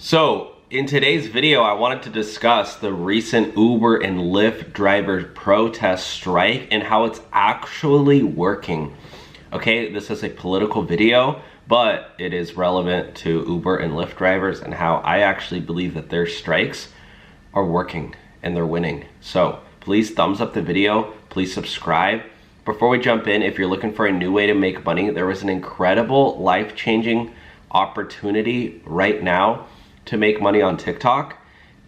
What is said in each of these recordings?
So in today's video, I wanted to discuss the recent Uber and Lyft driver protest strike and how it's actually working. Okay, this is a political video, but it is relevant to Uber and Lyft drivers and how I actually believe that their strikes are working and they're winning. So please thumbs up the video, please subscribe. Before we jump in, if you're looking for a new way to make money, there was an incredible life-changing opportunity right now to make money on TikTok.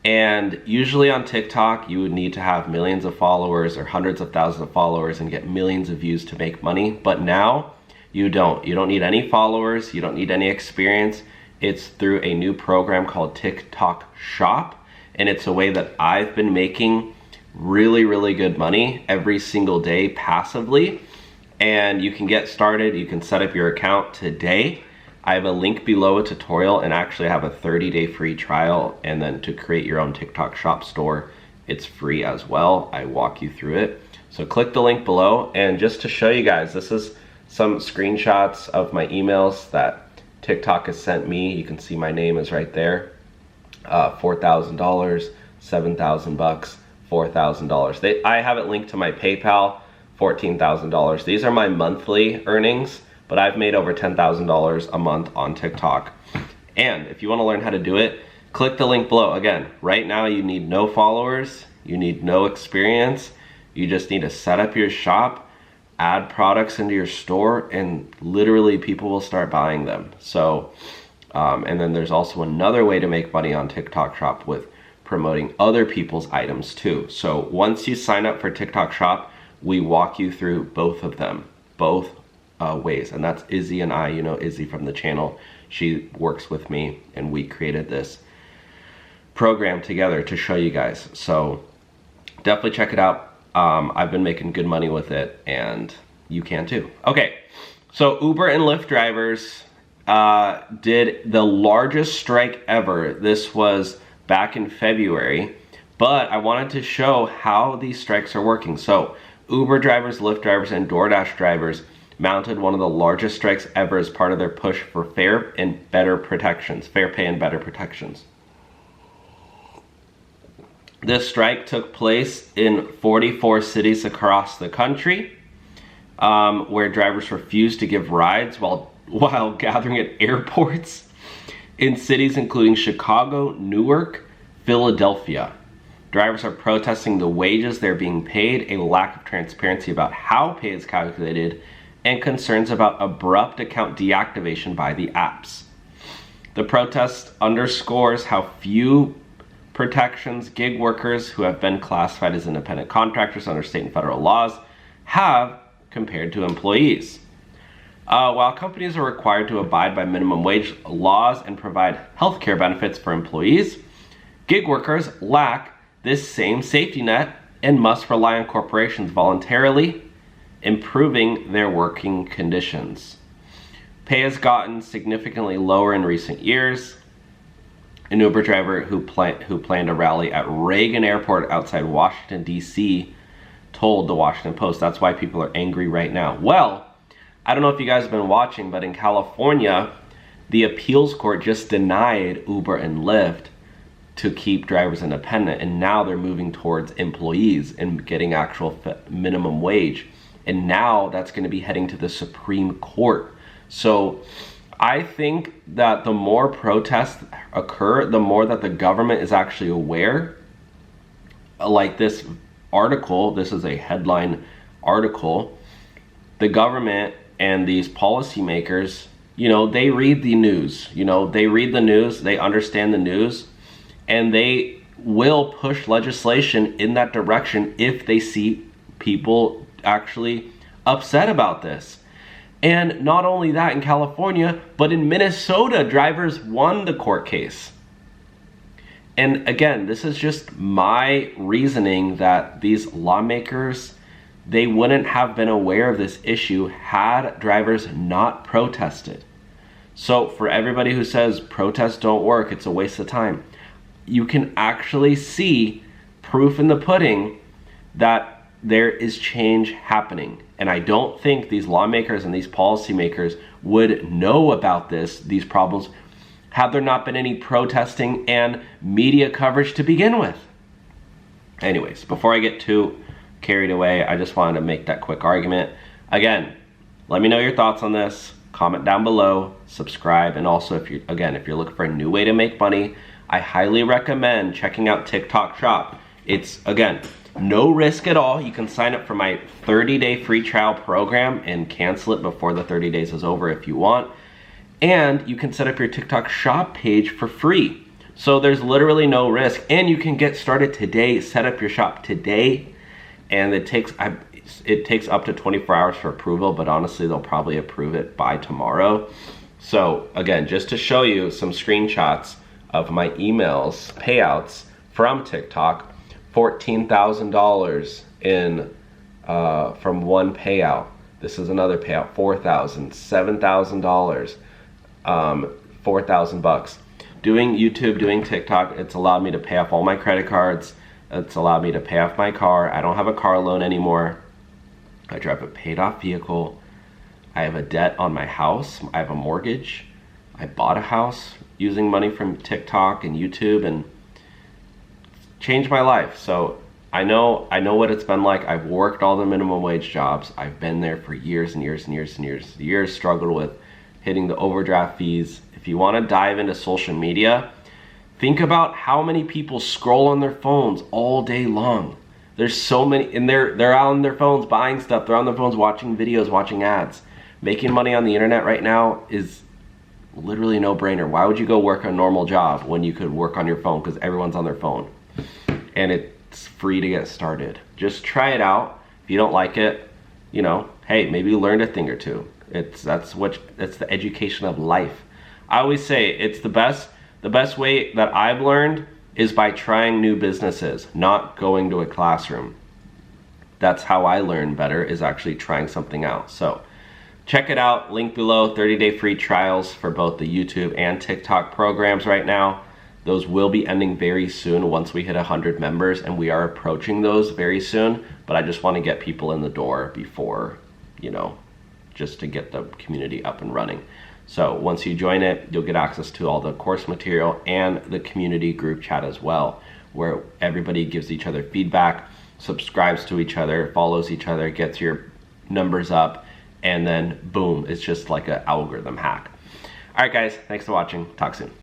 And usually on TikTok, you would need to have millions of followers or hundreds of thousands of followers and get millions of views to make money. But now you don't need any followers. You don't need any experience. It's through a new program called TikTok Shop. And it's a way that I've been making really good money every single day passively. And you can get started. You can set up your account today. I have a link below a tutorial and actually have a 30-day free trial, and then to create your own TikTok shop store, it's free as well. I walk you through it. So click the link below, and just to show you guys, this is some screenshots of my emails that TikTok has sent me. You can see my name is right there. $4,000, $7,000, $4,000. I have it linked to my PayPal, $14,000. These are my monthly earnings, but I've made over $10,000 a month on TikTok. And if you want to learn how to do it, click the link below. Again, right now you need no followers, you need no experience, you just need to set up your shop, add products into your store, and literally people will start buying them. So, and then there's also another way to make money on TikTok Shop with promoting other people's items too. So once you sign up for TikTok Shop, we walk you through both of them, both ways. And that's Izzy and I, you know Izzy from the channel. She works with me and we created this program together to show you guys. So definitely check it out. I've been making good money with it and you can too. Okay, so Uber and Lyft drivers did the largest strike ever. This was back in February, but I wanted to show how these strikes are working. So Uber drivers, Lyft drivers, and DoorDash drivers mounted one of the largest strikes ever as part of their push for fair and better protections, fair pay and better protections. This strike took place in 44 cities across the country, where drivers refused to give rides while gathering at airports in cities including Chicago, Newark, Philadelphia. Drivers are protesting the wages they're being paid, a lack of transparency about how pay is calculated, and concerns about abrupt account deactivation by the apps. The protest underscores how few protections gig workers who have been classified as independent contractors under state and federal laws have compared to employees. While companies are required to abide by minimum wage laws and provide healthcare benefits for employees, gig workers lack this same safety net and must rely on corporations voluntarily improving their working conditions. Pay has gotten significantly lower in recent years. An Uber driver who planned a rally at Reagan Airport outside Washington, D.C. told the Washington Post. That's why people are angry right now. Well, I don't know if you guys have been watching, but in California, the appeals court just denied Uber and Lyft to keep drivers independent, and now they're moving towards employees and getting actual minimum wage. And now that's going to be heading to the Supreme Court. So I think that the more protests occur, the more that the government is actually aware. Like this article, this is a headline article. The government and these policymakers, you know, they read the news. You know, they read the news, they understand the news, and they will push legislation in that direction if they see people actually upset about this. And not only that, in California, but in Minnesota, drivers won the court case. And again, this is just my reasoning that these lawmakers, they wouldn't have been aware of this issue had drivers not protested. So for everybody who says protests don't work, it's a waste of time, you can actually see proof in the pudding that there is change happening. And I don't think these lawmakers and these policymakers would know about these problems, had there not been any protesting and media coverage to begin with. Anyways, before I get too carried away, I just wanted to make that quick argument. Again, let me know your thoughts on this. Comment down below, subscribe, and also if you're looking for a new way to make money, I highly recommend checking out TikTok Shop. It's, again, no risk at all. You can sign up for my 30-day free trial program and cancel it before the 30 days is over if you want. And you can set up your TikTok Shop page for free. So there's literally no risk, and you can get started today. Set up your shop today, and it takes up to 24 hours for approval, but honestly, they'll probably approve it by tomorrow. So again, just to show you some screenshots of my emails, payouts from TikTok, $14,000 in from one payout. This is another payout, $4,000, $7,000, $4,000. Doing YouTube, doing TikTok, it's allowed me to pay off all my credit cards. It's allowed me to pay off my car. I don't have a car loan anymore. I drive a paid off vehicle. I have a debt on my house. I have a mortgage. I bought a house using money from TikTok and YouTube and changed my life. So I know what it's been like. I've worked all the minimum wage jobs. I've been there for years and years and years and years. Struggled with hitting the overdraft fees. If you want to dive into social media, think about how many people scroll on their phones all day long. There's so many, and they're on their phones buying stuff. They're on their phones watching videos, watching ads. Making money on the internet right now is literally a no-brainer. Why would you go work a normal job when you could work on your phone? Because everyone's on their phone. And it's free to get started. Just try it out. If you don't like it, you know, hey, maybe you learned a thing or two. It's the education of life. I always say it's the best way that I've learned is by trying new businesses, not going to a classroom. That's how I learn better, is actually trying something out. So check it out, link below, 30-day free trials for both the YouTube and TikTok programs right now. Those will be ending very soon once we hit 100 members, and we are approaching those very soon, but I just want to get people in the door before, you know, just to get the community up and running. So once you join it, you'll get access to all the course material and the community group chat as well, where everybody gives each other feedback, subscribes to each other, follows each other, gets your numbers up, and then boom, it's just like an algorithm hack. All right, guys, thanks for watching. Talk soon.